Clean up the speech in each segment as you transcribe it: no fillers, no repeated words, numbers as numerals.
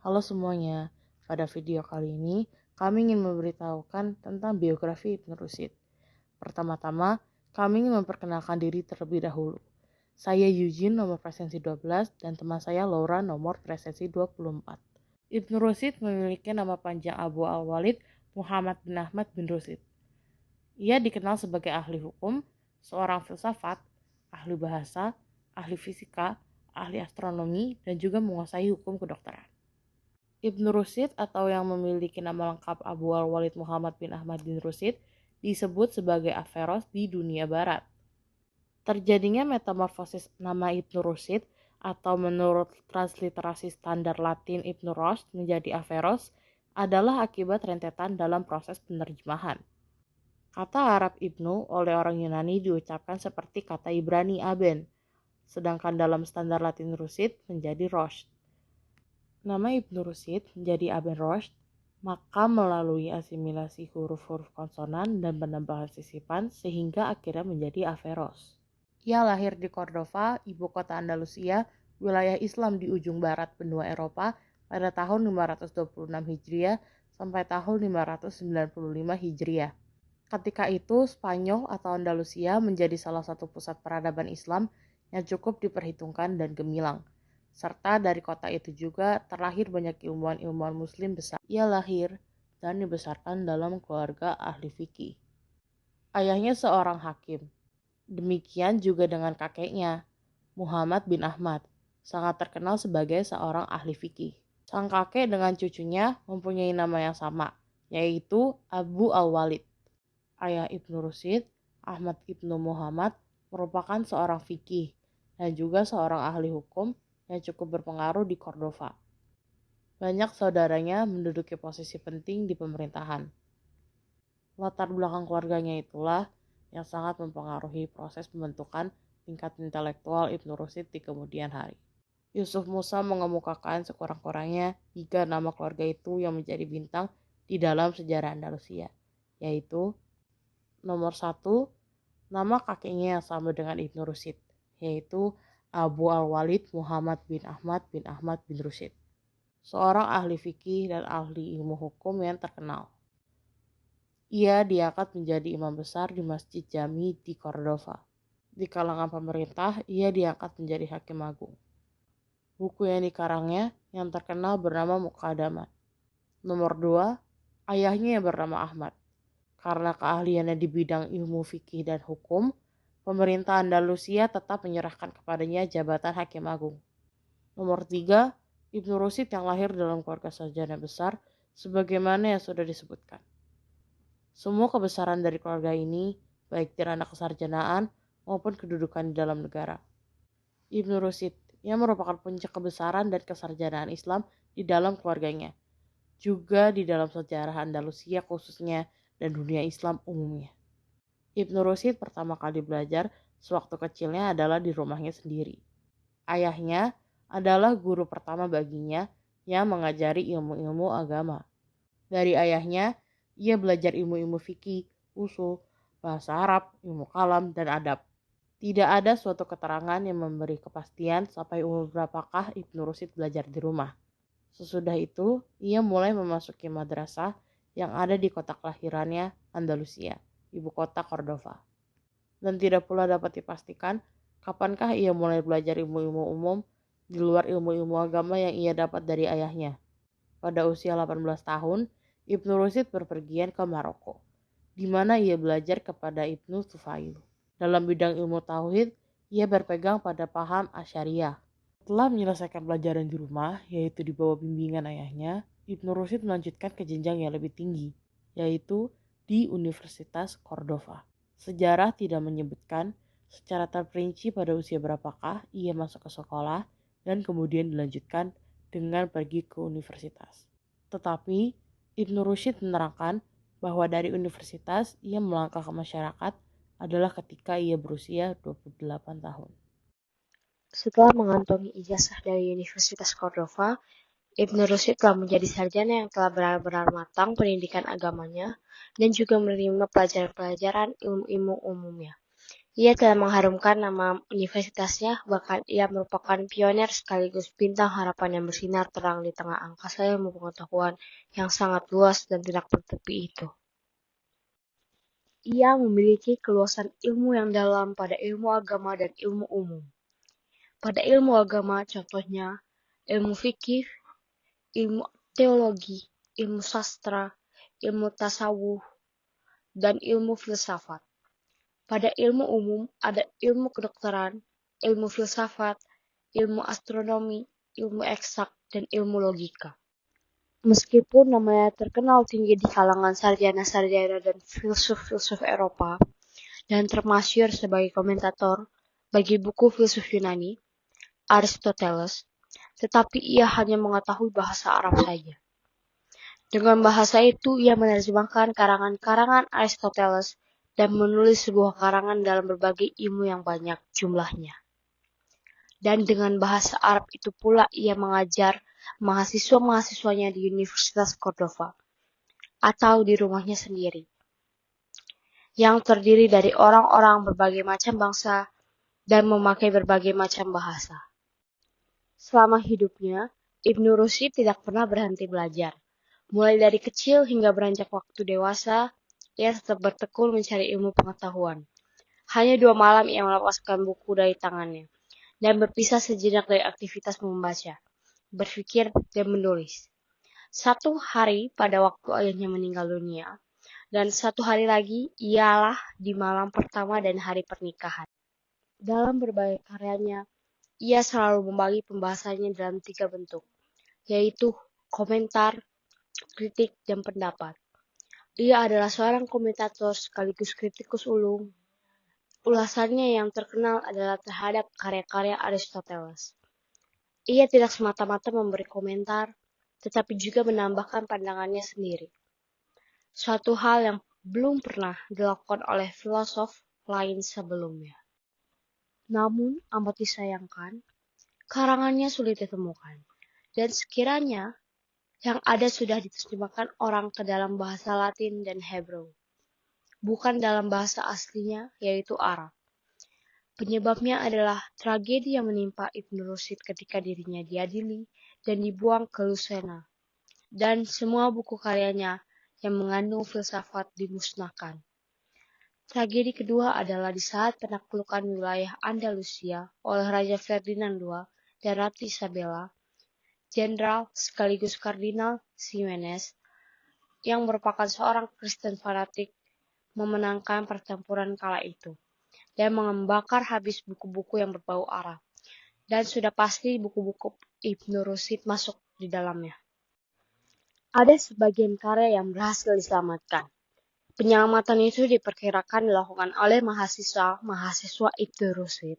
Halo semuanya, pada video kali ini kami ingin memberitahukan tentang biografi Ibnu Rushd. Pertama-tama, kami ingin memperkenalkan diri terlebih dahulu. Saya Eugene nomor presensi 12 dan teman saya Laura nomor presensi 24. Ibnu Rushd memiliki nama panjang Abu Al-Walid Muhammad bin Ahmad bin Rushd. Ia dikenal sebagai ahli hukum, seorang filsafat, ahli bahasa, ahli fisika, ahli astronomi, dan juga menguasai hukum kedokteran. Ibnu Rushd atau yang memiliki nama lengkap Abu Al-Walid Muhammad bin Ahmad bin Rushd disebut sebagai Averroes di dunia barat. Terjadinya metamorfosis nama Ibnu Rushd atau menurut transliterasi standar Latin Ibnu Rushd menjadi Averroes adalah akibat rentetan dalam proses penerjemahan. Kata Arab Ibnu oleh orang Yunani diucapkan seperti kata Ibrani Aben, sedangkan dalam standar Latin Rushd menjadi Rosh. Nama Ibnu Rushd menjadi Aben Rosh, maka melalui asimilasi huruf-huruf konsonan dan penambahan sisipan sehingga akhirnya menjadi Averroes. Ia lahir di Cordova, ibu kota Andalusia, wilayah Islam di ujung barat benua Eropa pada tahun 526 Hijriah sampai tahun 595 Hijriah. Ketika itu, Spanyol atau Andalusia menjadi salah satu pusat peradaban Islam yang cukup diperhitungkan dan gemilang. Serta dari kota itu juga terlahir banyak ilmuwan-ilmuwan muslim besar. Ia lahir dan dibesarkan dalam keluarga ahli fikih. Ayahnya seorang hakim. Demikian juga dengan kakeknya, Muhammad bin Ahmad, sangat terkenal sebagai seorang ahli fikih. Sang kakek dengan cucunya mempunyai nama yang sama, yaitu Abu Al-Walid. Ayah Ibnu Rushd, Ahmad Ibnu Muhammad, merupakan seorang fikih dan juga seorang ahli hukum yang cukup berpengaruh di Cordova. Banyak saudaranya menduduki posisi penting di pemerintahan. Latar belakang keluarganya itulah yang sangat mempengaruhi proses pembentukan tingkat intelektual Ibnu Rushd di kemudian hari. Yusuf Musa mengemukakan sekurang-kurangnya 3 nama keluarga itu yang menjadi bintang di dalam sejarah Andalusia, yaitu nomor 1, nama kakeknya yang sama dengan Ibnu Rushd, yaitu Abu Al-Walid Muhammad bin Ahmad bin Rushd, seorang ahli fikih dan ahli ilmu hukum yang terkenal. Ia diangkat menjadi imam besar di Masjid Jami di Cordova. Di kalangan pemerintah, ia diangkat menjadi hakim agung. Buku yang dikarangnya yang terkenal bernama Muqaddamat. Nomor 2, ayahnya yang bernama Ahmad. Karena keahliannya di bidang ilmu fikih dan hukum, pemerintah Andalusia tetap menyerahkan kepadanya jabatan hakim agung. Nomor 3, Ibnu Rushd yang lahir dalam keluarga sarjana besar, sebagaimana yang sudah disebutkan. Semua kebesaran dari keluarga ini, baik di ranah kesarjanaan maupun kedudukan di dalam negara. Ibnu Rushd yang merupakan puncak kebesaran dan kesarjanaan Islam di dalam keluarganya, juga di dalam sejarah Andalusia khususnya dan dunia Islam umumnya. Ibnu Rushd pertama kali belajar sewaktu kecilnya adalah di rumahnya sendiri. Ayahnya adalah guru pertama baginya yang mengajari ilmu-ilmu agama. Dari ayahnya, ia belajar ilmu-ilmu fikih, usul, bahasa Arab, ilmu kalam, dan adab. Tidak ada suatu keterangan yang memberi kepastian sampai umur berapakah Ibnu Rushd belajar di rumah. Sesudah itu, ia mulai memasuki madrasah yang ada di kota kelahirannya, Andalusia, ibu kota Cordova. Dan tidak pula dapat dipastikan kapankah ia mulai belajar ilmu-ilmu umum di luar ilmu-ilmu agama yang ia dapat dari ayahnya. Pada usia 18 tahun, Ibnu Rushd berpergian ke Maroko, di mana ia belajar kepada Ibnu Tufail. Dalam bidang ilmu tauhid, ia berpegang pada paham Asy'ariyah. Setelah menyelesaikan pelajaran di rumah, yaitu di bawah bimbingan ayahnya, Ibnu Rushd melanjutkan ke jenjang yang lebih tinggi, yaitu di Universitas Cordova. Sejarah tidak menyebutkan secara terperinci pada usia berapakah ia masuk ke sekolah dan kemudian dilanjutkan dengan pergi ke universitas. Tetapi Ibnu Rushd menerangkan bahwa dari universitas ia melangkah ke masyarakat adalah ketika ia berusia 28 tahun. Setelah mengantongi ijazah dari Universitas Cordova, Ibnu Rushd telah menjadi sarjana yang telah benar-benar matang pendidikan agamanya dan juga menerima pelajaran-pelajaran ilmu-ilmu umumnya. Ia telah mengharumkan nama universitasnya, bahkan ia merupakan pionir sekaligus bintang harapan yang bersinar terang di tengah angkasa ilmu pengetahuan yang sangat luas dan tidak bertepi itu. Ia memiliki keluasan ilmu yang dalam pada ilmu agama dan ilmu umum. Pada ilmu agama, contohnya ilmu fikih, ilmu teologi, ilmu sastra, ilmu tasawuf, dan ilmu filsafat. Pada ilmu umum ada ilmu kedokteran, ilmu filsafat, ilmu astronomi, ilmu eksak, dan ilmu logika. Meskipun namanya terkenal tinggi di kalangan sarjana-sarjana dan filsuf-filsuf Eropa, dan termasyhur sebagai komentator bagi buku filsuf Yunani, Aristoteles, tetapi ia hanya mengetahui bahasa Arab saja. Dengan bahasa itu, ia menerjemahkan karangan-karangan Aristoteles dan menulis sebuah karangan dalam berbagai ilmu yang banyak jumlahnya. Dan dengan bahasa Arab itu pula ia mengajar mahasiswa-mahasiswanya di Universitas Cordova atau di rumahnya sendiri, yang terdiri dari orang-orang berbagai macam bangsa dan memakai berbagai macam bahasa. Selama hidupnya, Ibnu Rushd tidak pernah berhenti belajar. Mulai dari kecil hingga beranjak waktu dewasa, ia tetap bertekun mencari ilmu pengetahuan. Hanya 2 malam ia melepaskan buku dari tangannya, dan berpisah sejenak dari aktivitas membaca, berpikir, dan menulis. 1 hari pada waktu ayahnya meninggal dunia, dan 1 hari lagi ialah di malam pertama dan hari pernikahan. Dalam berbagai karyanya, ia selalu membagi pembahasannya dalam 3 bentuk, yaitu komentar, kritik, dan pendapat. Ia adalah seorang komentator sekaligus kritikus ulung. Ulasannya yang terkenal adalah terhadap karya-karya Aristoteles. Ia tidak semata-mata memberi komentar, tetapi juga menambahkan pandangannya sendiri. Suatu hal yang belum pernah dilakukan oleh filosof lain sebelumnya. Namun, amat disayangkan, karangannya sulit ditemukan. Dan sekiranya yang ada sudah diterjemahkan orang ke dalam bahasa Latin dan Hebrew, bukan dalam bahasa aslinya, yaitu Arab. Penyebabnya adalah tragedi yang menimpa Ibnu Rushd ketika dirinya diadili dan dibuang ke Lucena, dan semua buku karyanya yang mengandung filsafat dimusnahkan. Tragedi kedua adalah di saat penaklukan wilayah Andalusia oleh Raja Ferdinand II dan Ratu Isabella, Jenderal sekaligus Kardinal Ximenes, yang merupakan seorang Kristen fanatik, memenangkan pertempuran kala itu dan membakar habis buku-buku yang berbau Arab, dan sudah pasti buku-buku Ibnu Rushd masuk di dalamnya. Ada sebagian karya yang berhasil diselamatkan. Penyelamatan itu diperkirakan dilakukan oleh mahasiswa Ibnu Rushd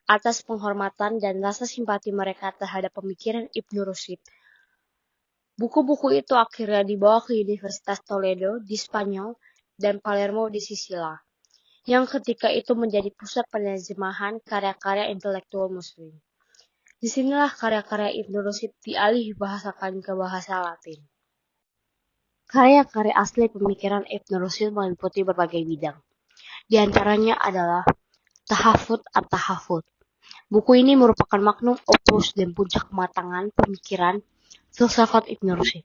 atas penghormatan dan rasa simpati mereka terhadap pemikiran Ibnu Rushd. Buku-buku itu akhirnya dibawa ke Universitas Toledo di Spanyol dan Palermo di Sisilia, yang ketika itu menjadi pusat penerjemahan karya-karya intelektual Muslim. Disinilah karya-karya Ibnu Rushd dialih bahasakan ke bahasa Latin. Karya-karya asli pemikiran Ibnu Rushd meliputi berbagai bidang. Di antaranya adalah Tahafut at-Tahafut. Buku ini merupakan magnum opus dan puncak kematangan pemikiran filsafat Ibnu Rushd.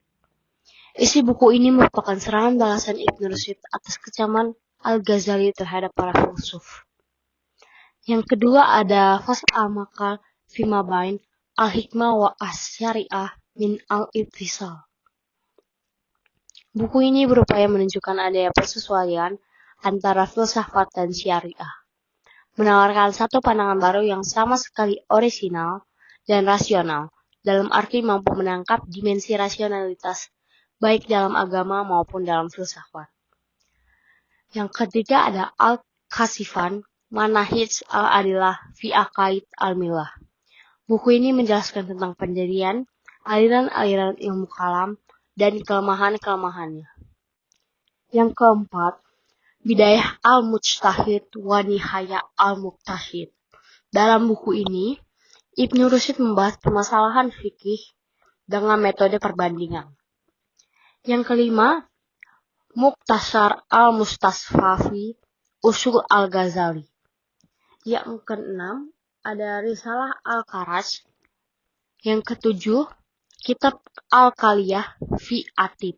Isi buku ini merupakan serangan balasan Ibnu Rushd atas kecaman Al-Ghazali terhadap para filsuf. Yang kedua ada Fasl al-Maqal Fima Bain Al-Hikmah wa As-Syariah min Al-Ittisal. Buku ini berupaya menunjukkan adanya persesuaian antara filsafat dan syariah, menawarkan satu pandangan baru yang sama sekali orisinal dan rasional, dalam arti mampu menangkap dimensi rasionalitas baik dalam agama maupun dalam filsafat. Yang ketiga ada Al-Kasifan Manahij al-Adilah fi Aqaid al-Millah. Buku ini menjelaskan tentang pendirian aliran-aliran ilmu kalam dan kelemahan-kelemahannya. Yang keempat, Bidayah al-Mujtahid wa Nihaya al-Muqtahid. Dalam buku ini, Ibnu Rushd membahas permasalahan fikih dengan metode perbandingan. Yang kelima, Mukhtasar al-Mustasfa fi Usul al-Ghazali. Yang keenam ada Risalah Al-Kharaj. Yang ketujuh, Kitab Al-Kaliyah fi Atib.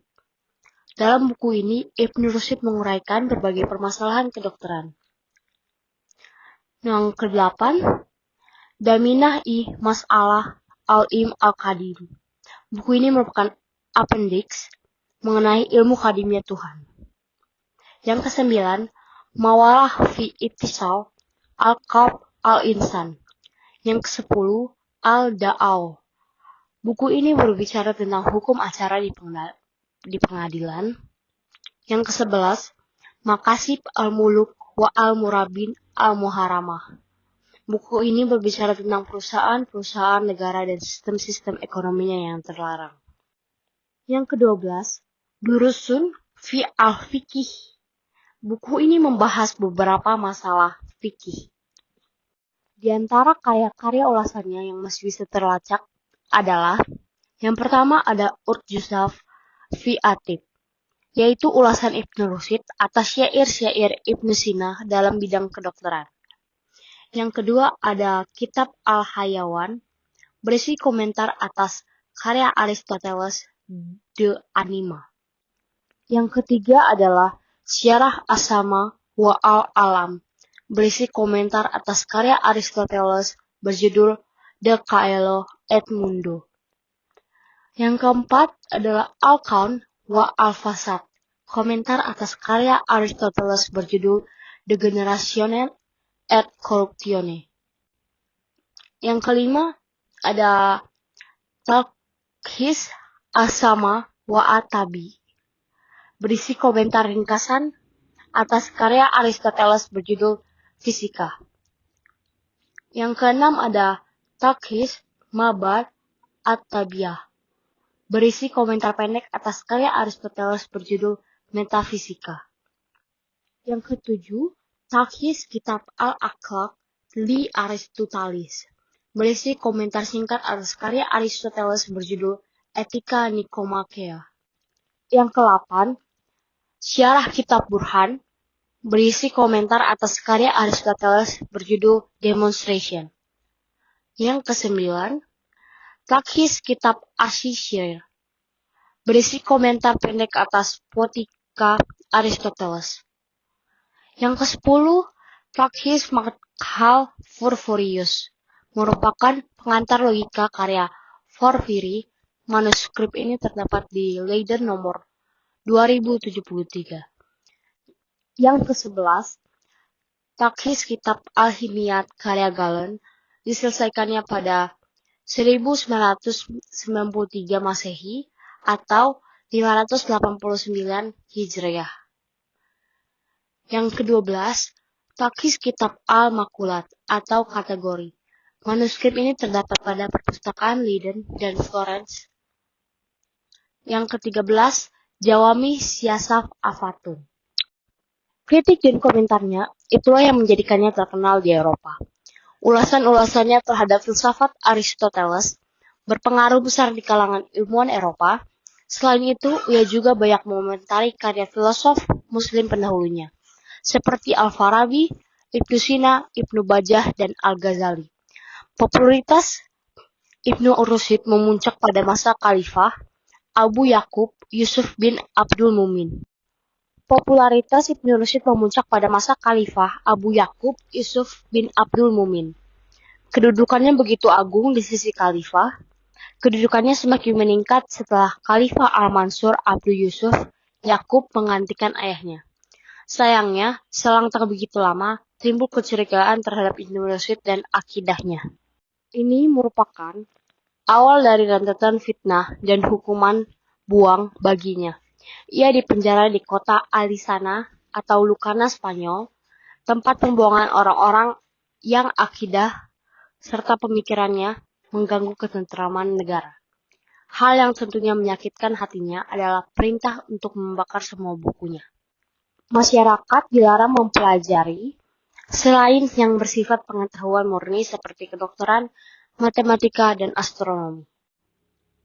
Dalam buku ini, Ibnu Rushd menguraikan berbagai permasalahan kedokteran. Yang kedelapan, Daminah-i Mas'alah Al-Im Al-Qadim. Buku ini merupakan appendix mengenai ilmu kadimnya Tuhan. Yang kesembilan, Mawalah fi Ittisal Al-Qalb Al-Insan. Yang kesepuluh, Al-Da'aw. Buku ini berbicara tentang hukum acara di pengadilan. Yang ke-11, Makasib Al-Muluk wa Al-Murabin Al-Muharamah. Buku ini berbicara tentang perusahaan negara dan sistem-sistem ekonominya yang terlarang. Yang ke-12, Durusun fi Al-Fiqih. Buku ini membahas beberapa masalah fikih. Di antara karya-karya ulasannya yang masih bisa terlacak adalah yang pertama ada Urjuzaf fi Atib, yaitu ulasan Ibnu Rushd atas syair-syair Ibnu Sina dalam bidang kedokteran. Yang kedua ada Kitab Al-Hayawan, berisi komentar atas karya Aristoteles De Anima. Yang ketiga adalah Syarah As-Sama wa Al-Alam, berisi komentar atas karya Aristoteles berjudul De Caelo et Mundo. Yang keempat adalah Al-Kaun wa Al-Fasad, komentar atas karya Aristoteles berjudul De Generatione et Corruptione. Yang kelima ada Talkhis As-Sama wa At-Tabi, berisi komentar ringkasan atas karya Aristoteles berjudul Fisika. Yang keenam ada Talkhis Mabad At-Tabiyah, berisi komentar pendek atas karya Aristoteles berjudul Metafisika. Yang ketujuh, Talkhis Kitab Al-Akhlaq li Aristotelis, berisi komentar singkat atas karya Aristoteles berjudul Etika Nikomakea. Yang ke-8, Syarah Kitab Burhan, berisi komentar atas karya Aristoteles berjudul Demonstration. Yang ke-9, Talkhis Kitab Asyishir, berisi komentar pendek atas Poetika Aristoteles. Yang ke-10, Talkhis Makhal Porphyrius, merupakan pengantar logika karya Porphyry. Manuskrip ini terdapat di Leiden nomor 2073. Yang ke-11, Talkhis Kitab Al-Himiyat karya Galen, diselesaikannya pada 1993 Masehi atau 589 Hijriah. Yang ke-12, Talkhis Kitab Al-Makulat atau kategori. Manuskrip ini terdapat pada perpustakaan Leiden dan Florence. Yang ke-13, Jawami Siasaf Afatun. Kritik dan komentarnya itulah yang menjadikannya terkenal di Eropa. Ulasan-ulasannya terhadap filsafat Aristoteles berpengaruh besar di kalangan ilmuwan Eropa. Selain itu, ia juga banyak mengomentari karya filosof Muslim pendahulunya, seperti Al-Farabi, Ibnu Sina, Ibnu Bajjah, dan Al-Ghazali. Popularitas Ibnu Rushd memuncak pada masa Khalifah Abu Yaqub Yusuf bin Abdul Mumin. Popularitas Ibnu Rushd memuncak pada masa Khalifah Abu Yaqub Yusuf bin Abdul Mumin. Kedudukannya begitu agung di sisi Khalifah. Kedudukannya semakin meningkat setelah Khalifah Al-Mansur Abdul Yusuf Yaqub menggantikan ayahnya. Sayangnya, selang tak begitu lama, timbul kecurigaan terhadap Ibnu Rushd dan akidahnya. Ini merupakan awal dari rentetan fitnah dan hukuman buang baginya. Ia dipenjara di kota Alisana atau Lucana, Spanyol, tempat pembuangan orang-orang yang akidah serta pemikirannya mengganggu ketentraman negara. Hal yang tentunya menyakitkan hatinya adalah perintah untuk membakar semua bukunya. Masyarakat dilarang mempelajari selain yang bersifat pengetahuan murni seperti kedokteran, matematika, dan astronomi.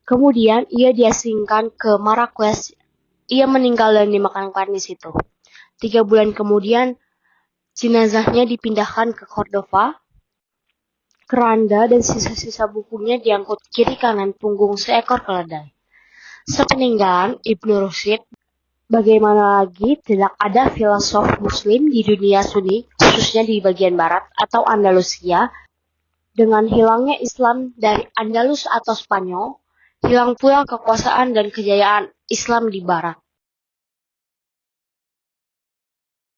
Kemudian ia diasingkan ke Marrakesh. Ia meninggal dan dimakamkan di situ. 3 bulan kemudian, Jenazahnya dipindahkan ke Cordova. Keranda dan sisa-sisa bukunya diangkut kiri kanan punggung seekor keledai. Sepeninggalan Ibnu Rushd, bagaimana lagi tidak ada filosof Muslim di dunia Sunni, khususnya di bagian barat atau Andalusia. Dengan hilangnya Islam dari Andalus atau Spanyol, hilang pula kekuasaan dan kejayaan Islam di barat.